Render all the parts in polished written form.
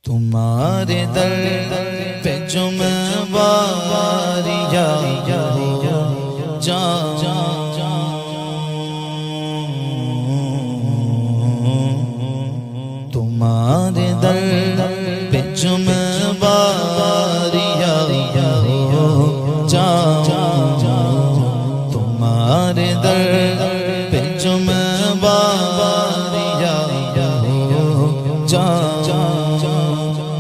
تمہارے در پہ جو میں واریہ تمہارے در پہ جو میں واریہ تمہارے در پہ جو میں واریہ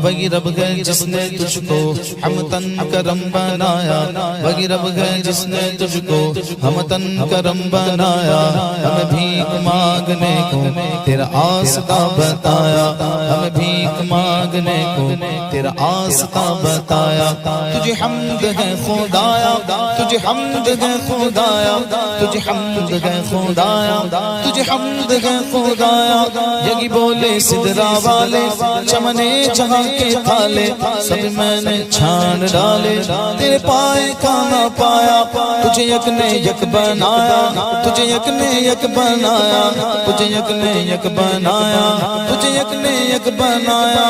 وہی رب ہے جس نے تجھ کو ہمتن کرم بنایا، وہی رب ہے جس نے تجھ کو ہمتن کرم بنایا، ہمیں بھیک مانگنے کو تیرا آستہ بتایا، ہمیں بھیک مانگنے کو تیرا آستہ بتایا۔ تجھے حمد ہے خدایا، تجھے حمد ہے خدایا، تجھے حمد ہے خدایا، تجھے حمد ہے خدایا۔ یہی بولے سدرا والے چمنے جہاں کے تھالے، سب میں نے چھان ڈالے، تیرے پائے کھانا پایا۔ تجھے یک نے یک بنایا، تجھے یک نے یک بنایا، تجھے یک نے یک بنایا، تجھے یک نے یک بنایا۔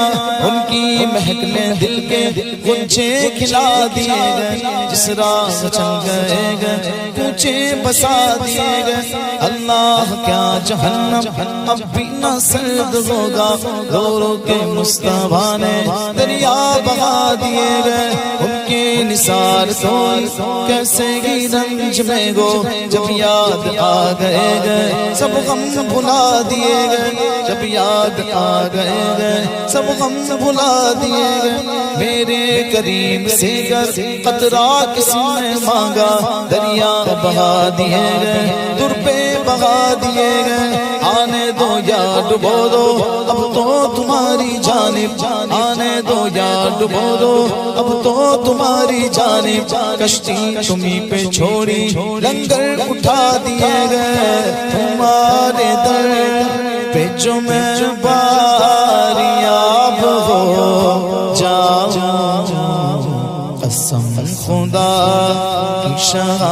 ان کی مہک نے دل کے غنچے کھلا دیے گئے، جس راہ چل گئے گئے اونچے بسا دیے گئے۔ اللہ کیا جہنم اب بھی نہ سرد ہوگا، رو رو کے مصطفیٰ نے دریا بہا دیے گئے۔ ان کے نثار تو کیسے ہی رنج میں گو، جب یاد آ گئے گئے سب غم بھلا دیے گئے، جب یاد آ گئے گئے سب غم بھلا دیے گئے۔ میرے کریم سے گر قطرہ کسی نے مانگا، دریا بہا دیے گئے، در پہ بہا دیے گئے۔ آنے دو یا ڈبو دو اب تو تمہاری جانب، آنے دو یا ڈبو دو اب تو تمہاری جانب۔ کشتی تمہیں پہ چھوڑی لنگر اٹھا دیے گئے، تمہارے در پہ جو میں باریاب ہو جاؤں، قسم خدا کی شاہ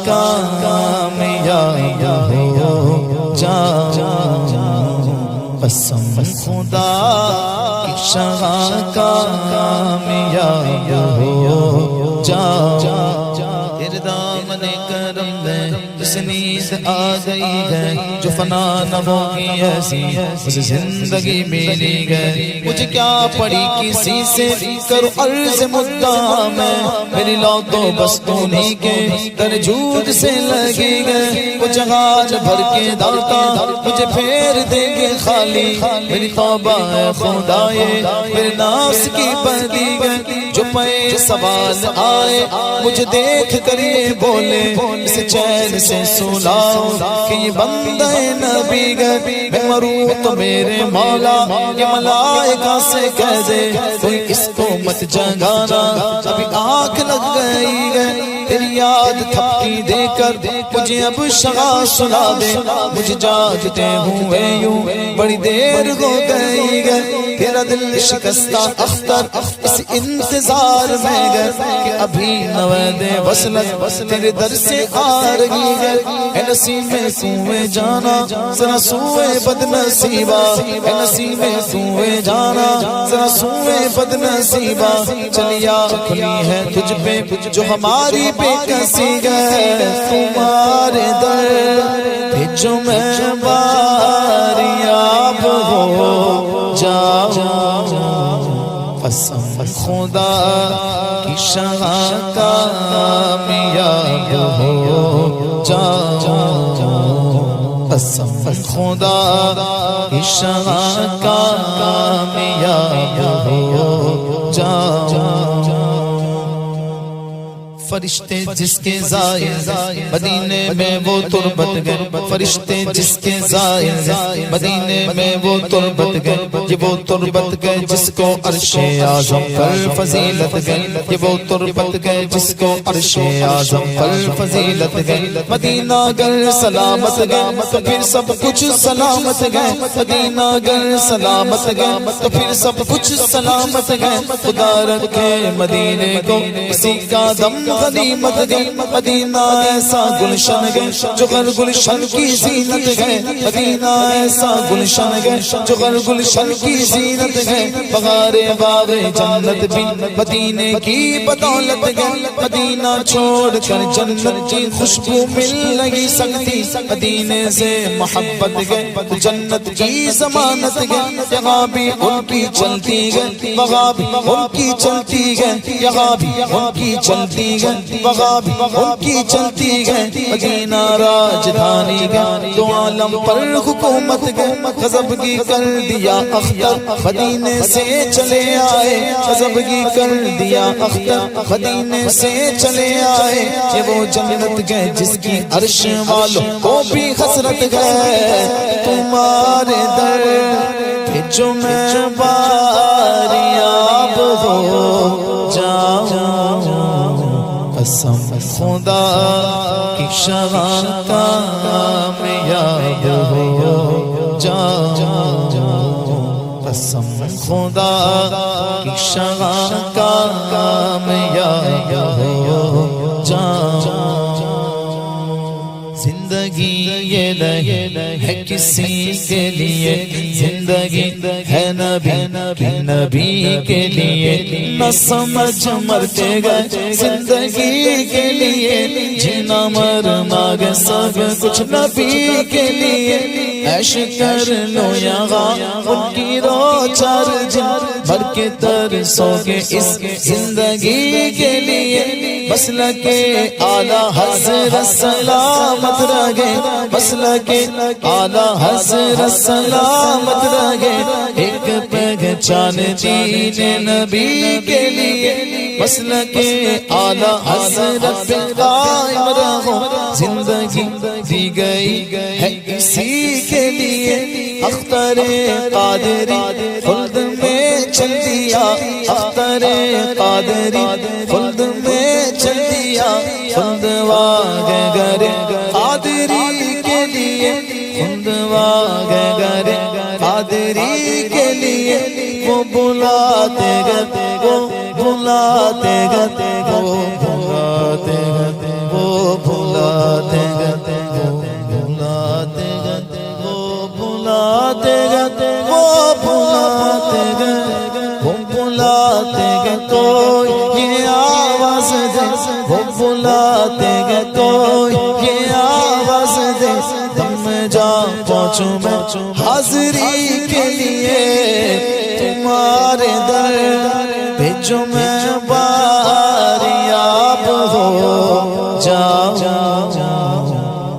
کا کامیاب ہو جاؤں، قسم خدا کی شاہ کا کامیاب ہو جاؤں۔ تیرے دامن کرم میں جس نیند آ گئی ہے، جو فنا نہ ہوگی ایسی اسے زندگی ملی گئے۔ مجھے کیا پڑی کسی سے کرو عرض مدعا میں، میری لو تو بس انہی کے درجود سے لگی گئے۔ وہ جہاز بھر کے داتا مجھے پھیر دیں گے خالی، میری توبہ ہے خدائے میرے نفس کی پردی گئے۔ جو پہ سوال آئے مجھے دیکھ کر یہ بولے، اسے چین سے سلاؤ کہ یہ بندہ نبی گئے۔ میں مروں تو میرے مولا یہ ملائکہ سے کہہ دے، کوئی اس کو مت جگانا ابھی آنکھ لگ گئی ہے۔ تیری یاد تھپکی دے کر مجھے اب شغا سنا دے، مجھے جاگتے ہوئے یوں بڑی دیر ہو گئی ہے۔ تیرا دل شکستہ اختر اس انتظار میں گئے کہ ابھی نوید وصلت تیرے در سے آ رہی ہے۔ اے نصیب سوئے جانا ذرا سوئے بد نصیبہ، اے نصیب سوئے جانا ذرا سوئے بد نصیبہ۔ چلیا کھلی ہے تجھ پہ جو ہماری بے کسی گئے، تمہارے در پہ جو میں باریاب ہو جاؤں، قسم خدا کی شاہ کا کامیاب ہو جاؤں، قسم خدا کی شاہ کا کامیاب ہو جاؤں۔ فرشتے جس کے زائر مدینے میں وہ تربت گئے، فرشتے جس کے زائر مدینے میں وہ تربت گئے، یہ وہ تربت گئے جس کو عرش اعظم پر فضیلت گئے، یہ وہ تربت گئے جس کو عرش اعظم پر فضیلت گئے۔ مدینہ گر سلامت گئے تو پھر سب کچھ سلامت گئے، مدینہ گر سلامت گئے تو پھر سب کچھ سلامت گئے۔ خدا رکھے مدینے کو اسی کا دم غنیمت گئے مدینہ ایسا گلشن گئے جو غر گلشن کی زینت گئے مدینہ ایسا گلشن گئے جو غر گلشن کی زینت گئے بغار باغ جنت بھی مدینے کی بدولت گئے مدینہ چھوڑ کر جنت کی خوشبو مل نہیں سکتی مدینے سے محبت گئے جنت کی ضمانت گئے یہاں بھی ان کی چلتی گئے وہاں بھی ان کی چلتی گئے یہاں بھی ان کی چلتی گئے وہاں بھی ان کی چلتی گئے مدینہ راجدھانی گئے دو عالم پر حکومت گئے غضبگی کر دیا اختر مدینے سے چلے آئے غضبگی کر دیا اختر مدینے سے چلے آئے یہ وہ جنت گئے جس کی عرش والوں کو بھی حسرت گئے تمہارے در جو میں باریاب ہو جاؤں قسم خدا کی شرح کامیاب ہو جاؤں قسم خدا کی شرح کامیاب ہو جاؤں زندگی یہ نہیں ہے کسی کے لیے زندگی ہے نبی کے لیے نہ سمجھ مرتے گئے زندگی کے لیے جینا مرنا گئے سب کچھ نبی کے لیے عیش کر لو یہاں ان کی رو چار جن بھر کے ترسو گے اس زندگی کے لیے مسلک اعلیٰ حضرت سلامت رہے مسلک اعلیٰ حضرت سلامت رہے ایک پہچان دین نبی کے لیے مسلک اعلیٰ حضرت پہ قائم رہو زندگی دی گئی ہے اسی کے لیے اختر قادری خلد میں چل دیا اختر قادری خلد میں چل دیا خلد واغگر قادری کے لیے خلد واغگر قادری کے لیے وہ بلاتے گئے وہ بلاتے گئے وہ بلاتے گئے وہ بلاتے گئے وہ بلاتے گئے وہ بلاتے گئے وہ بلاتے گئے وہ بلاتے گئے کوئی یہ آواز دے وہ بلاتے گئے کوئی یہ آواز دے تم جا پہنچوں میں حاضری کے لیے تمہارے در پہ جو میں باریاب ہو جاؤں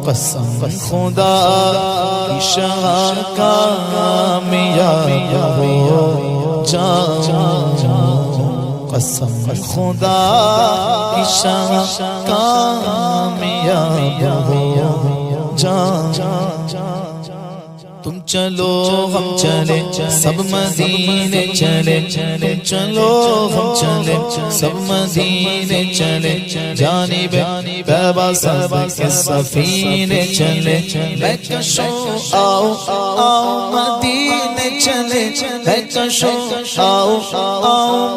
قسم خدا کی شرح کامیاب ہو جاؤں قسم خدا کی شرح کامیاب ہو جاؤں تم چلو ہم چلے سب مدینے چلے چلو ہم چلے سب مدینے چلے جانب بابا سب کے سفینے چلے میں کشوں آؤ مدینے چلے میں کشوں آؤ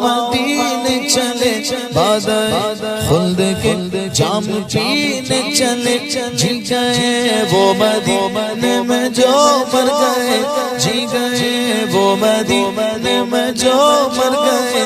مدینے چلے بادل خلد کے جام پینے چلے جی گئے وہ مدینے میں جو مر گئے جی گئے وہ مدینے میں جو مر گئے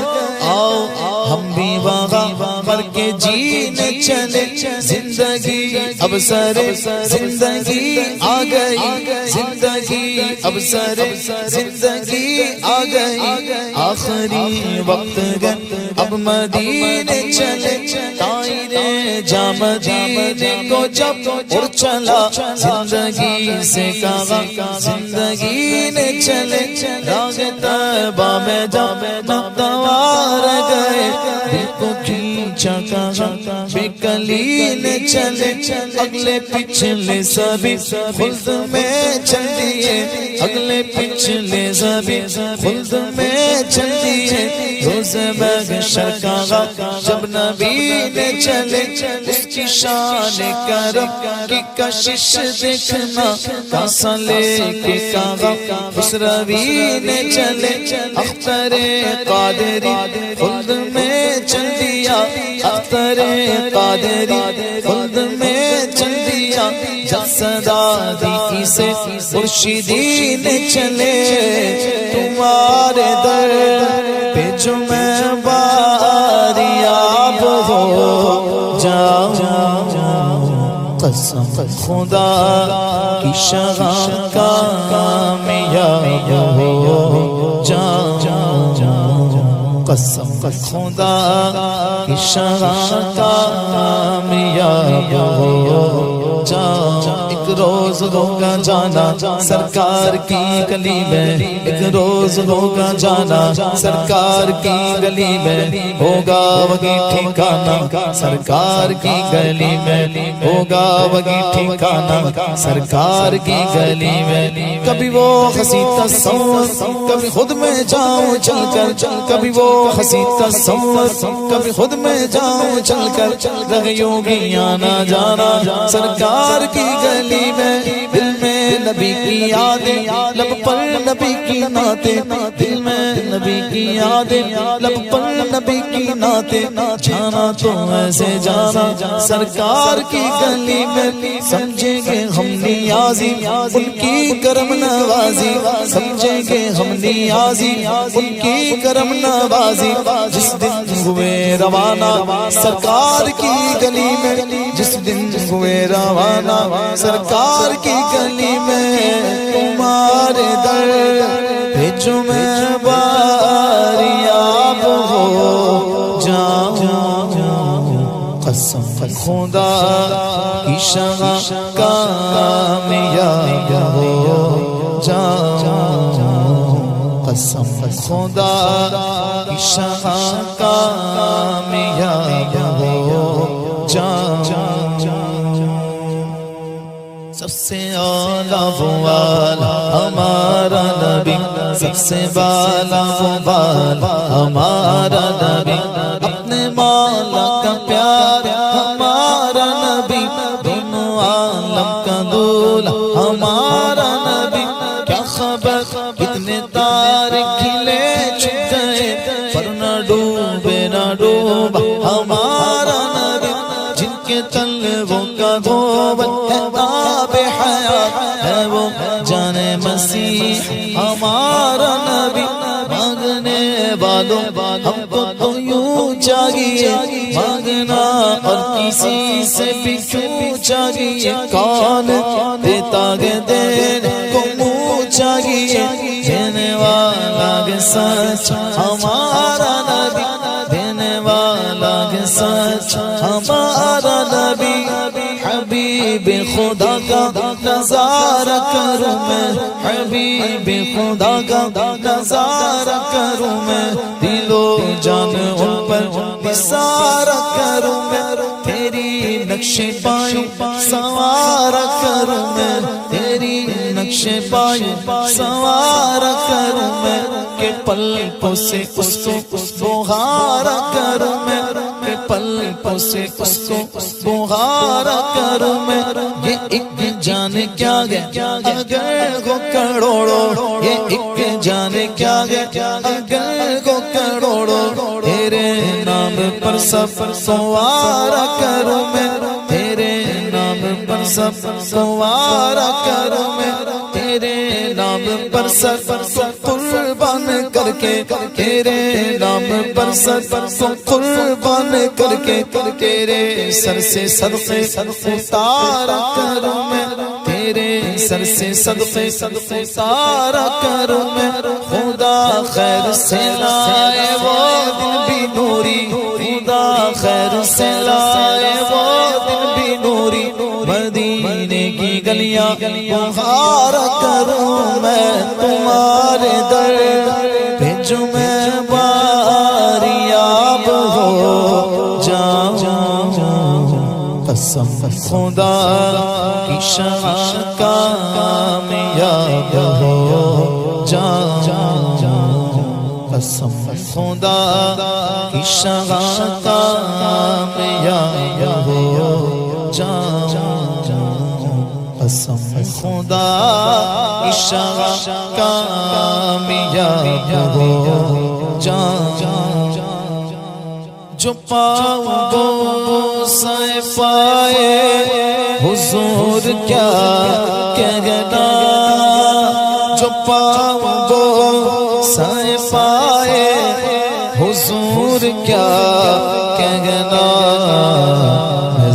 آؤ ہم بھی وہاں مر کے جینے چلے زندگی اب سر زندگی آ گئی زندگی اب سر زندگی آ گئی آخری وقت گئے اب مدینے چلے تائرے جا مدینے کو جب اڑ چلا زندگی سے کہا زندگی نے چلے راگ طیبہ میں جب نقدوار گئے دل کو کھینچا کہا بے کلی نے چلے اگلے پچھلے سبھی خلد میں چل دیے اگلے پچھلے سبھی خلد میں چل دیے روز محشر کہا جب نبی نے چلے اس کی شان کرم کی کشش دیکھنا کاسا لے کے کہا اس روی نے چلے اختر قادری خلد میں چل دیا اختر قادری خلد میں چل دیا جب صدا دی اسے مرشدی نے چلے تمہارے در پہ جو میں باریاب ہو جاؤں قسم خدا کی شغاں کامیاب ہو جاؤں قسم خدا کی شغاں کامیاب ہو جاؤں ایک روز ہوگا جانا سرکار کی گلی میں ایک روز ہوگا جانا سرکار کی گلی میں ہوگا وہی ٹھکانہ سرکار کی گلی میں ہوگا وہی ٹھکانہ سرکار کی گلی میں کبھی وہ ہنسی تصور کبھی خود میں جاؤں چل کر کبھی وہ ہنسی تصور کبھی خود میں جاؤں چل کر رہیوں گی آنا جانا سرکار کی گلی میں دل میں نبی کی یادیں لب پر نبی کی نعتیں دل میں نبی کی یادیں لب پر نبی کی نعتیں جانا تو ایسے جانا سرکار کی گلی میں سمجھیں گے ہم نیازی ان کی کرم نوازی سمجھیں گے ہم نیازی ان کی کرم نوازی جس دن ہوئے روانہ سرکار کی گلی میں جس دن ہوئے روانہ سرکار کی گلی میں تمہارے در پہ جو میں باریاب ہو جاؤں قسم خدا کی شغاں کامیاب ہو جاؤں قسم خدا کی شغاں کامیاب ہو جاؤں سب سے اعلیٰ والا ہمارا نبی سب سے بالا والا ہمارا نبی اپنے مولا کا پیار ہمارا نبی دونوں عالم کا دولہ ہمارا نبی کیا خبر کتنے تارے کھلے چھپ گئے پر نہ ڈوبے نہ ڈوبا ہمارا نبی جن کے تلووں کا گوبر ہے آب حیات ہے وہ جان مسیح ہمارا نبی مانگنے والوں ہم کو تو یوں چاہیے مانگنا اور کسی سے بھی کیوں چاہیے کون دیتا گے دینے کو منہ چاہیے دینے والا گے سچ ہمارا نبی دینے والا گے سچ ہمارا نبی حبیب خدا کا نظارہ کروں میں حبیب خدا کا نظارہ کروں میں دل و جان ان پر نثار کروں میں تیری نقش پائی سوار کروں میں تیری نقش پائی سوار کروں میں کہ پلکوں سے اس کو بہار کروں میں کہ پلکوں سے اس کو بہار کروں میں یہ ایک جان کیا گیا اگر کو کروڑوں یہ ایک جان کیا گیا اگر کو کروڑوں تیرے نام پر سب سوار کروں میں تیرے نام پر سب سوار کروں میں تیرے نام پر سب قربان کر کے تیرے نام پر سب قربان کر کے تیرے سر سے صدقے اتارا کروں میں تیرے سر سے صدقے اتارا کروں میں خدا خیر سے لائے وہ دن بھی نوری خدا خیر سے لائے وہ دن بھی نوری مدینے کی گلیاں بہار کروں میں تمہارے در پہ جو میں باریاب ہو جاؤں قسم خدا کی شغاں کامیاب ہو جاؤں قسم خدا کی شغاں کامیاب ہو جاؤں قسم خدا کی شغاں کامیاب ہو جاؤں جو پاؤں بوسہ پائے حضور کیا کہنا، جو پاؤں بوسہ پائے حضور کیا کہنا،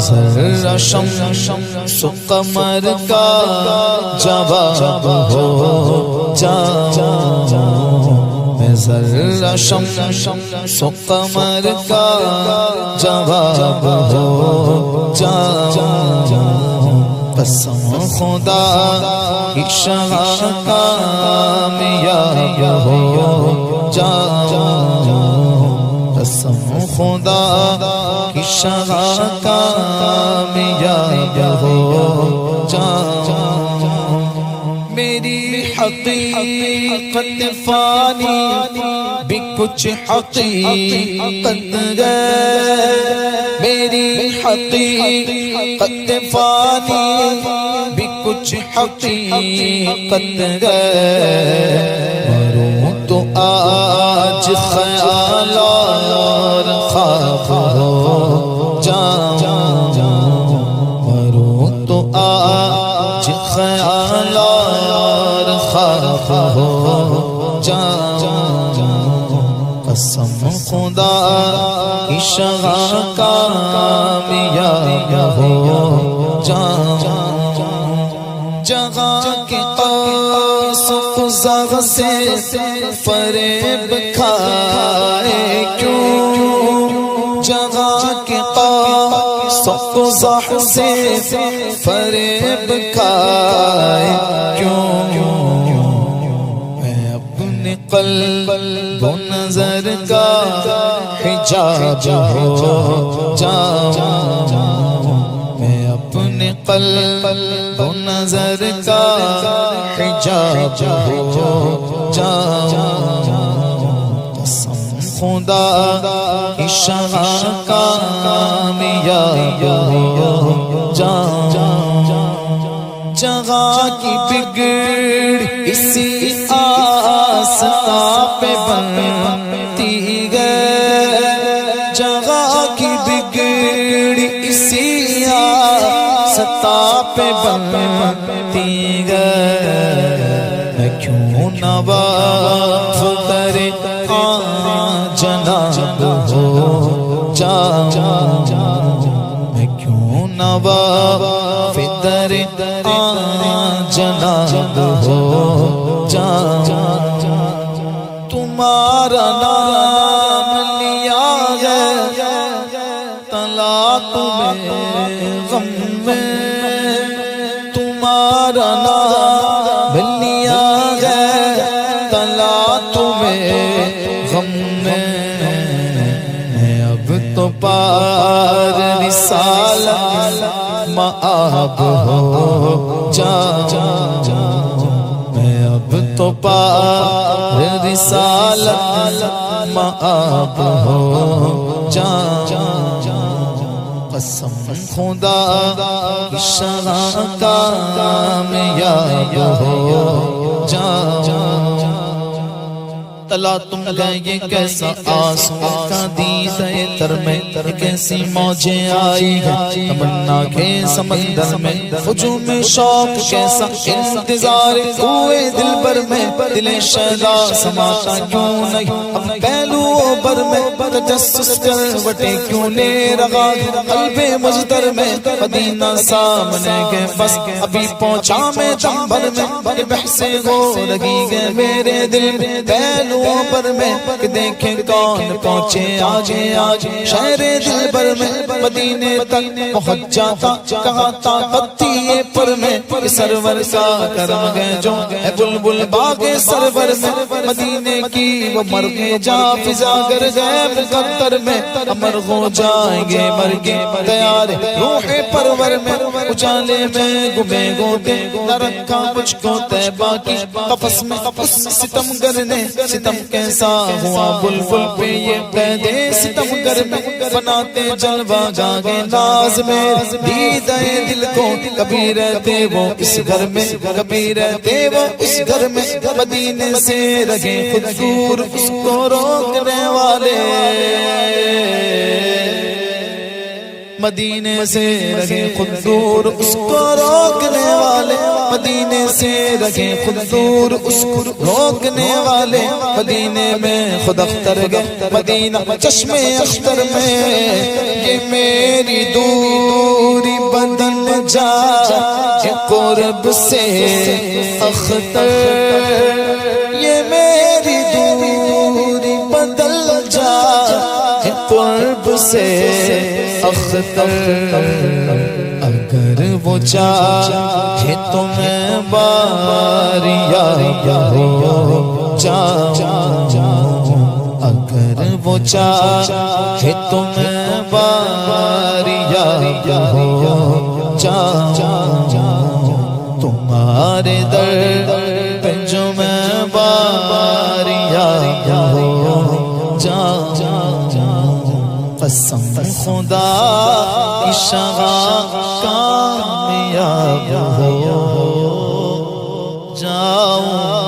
ذرا شمس و قمر کا جواب ہو جاؤں، میں ذرا شمس و قمر کا جواب ہو جاؤں، قسم خدا کی شاہ کامیاب ہو جاؤں، قسم خدا کی شاہ کامیاب ہو جاؤں، میری حقیقت فانی بھی کچھ حقیقت ہے، میری حقیقت فانی بھی کچھ حقیقت ہے، مروں تو آج خیال اور خواب ہو جاؤں، مروں تو آج خیال اور خواب ہو جاؤں، قسم خدا کی شاہ کامیاب ہو جاؤں، جہاں کے قوس و قزح سے فریب کھائے کیوں، جہاں کے قوس و قزح سے فریب کھائے کیوں، میں اپنے قلب و نظر کا حجاب ہو جاؤں، میں اپنے قلب و نظر کا حجاب ہو جاؤں، قسم خدا کی شاہ کامیاب ہو جاؤں، جہاں کی بگڑ اسی آستا پہ بنتی ہے، جہاں کی بگڑ اسی آستا پہ بنتی ہے، میں کیوں نہ واقف کرے جناب ہو جاؤں، میں کیوں نہ واقف کرے جناب ہو جاؤں، تمہارا نام لیا ہے تلا تمہیں غم میں، تمہارا نام لیا ہے تلا تمہیں غم میں، اب تو پار رسالت مآب ہو جاؤں، میں اب تو پار رسالت مآب ہو جاؤں، قسم خدا کی شاہ کامیاب ہو جاؤں، تلا تم گئے یہ کیسا آنسو کا دیدے تر میں، کیسی موجیں آئی ہیں تمنا کے سمندر میں، ہجوم شوق کیسا انتظار کوئے دل بر میں، دل شیدا سماتا کیوں نہیں اب پہلو بر میں، تجسس کروٹیں کیوں لے رہا قلب مجدر میں، مدینہ سامنے کے بس ابھی پہنچا میں دم بھر میں، بحث ہو لگی گئے میرے دل میں پہلو پر میں، کہ دیکھیں کون پہنچے آجے آج شہر دل بر میں، مدینے تک پہنچ جاتا کہاں طاقت تھی پر میں، سرور کا کرم گئے جو ہے بلبل باغ سرور میں، مدینے کی وہ مرغے جا فضا گر گئے مقدر میں، امر ہو جائیں گے مرگے تیار روح پرور میں، اجالے میں گمے گوتے نہ رکھا مجھ کو طیبہ کی قفس میں، اس ستمگر نے ستم کیسا ہوا بلبل پہ یہ قیدے ستمگر میں، بناتے جلوہ گاگے ناز میں، دیدہ دل کو کبھی رہتے وہ اس گھر میں، کبھی رہتے وہ اس گھر میں، مدینے سے رہے خود دور اس کو روکنے والے مدینے سے رہے خود دور اس کو روکنے والے، مدینے سے رہے خود دور اس کو روکنے والے، مدینے میں خود اختر گئے مدینہ چشم اختر میں، یہ میری دوری بدل جائے قرب سے اختر، یہ میری دوری بدل جائے قرب سے اختر، اگر وہ چاہے تو میں باریاب ہو جاؤں، اگر وہ چاہے تو میں باریاب ہو جاؤں، تمہارے در پہ جو میں باریاب ہو جاؤں، قسم خدا عشق کامیاب ہو جاؤں۔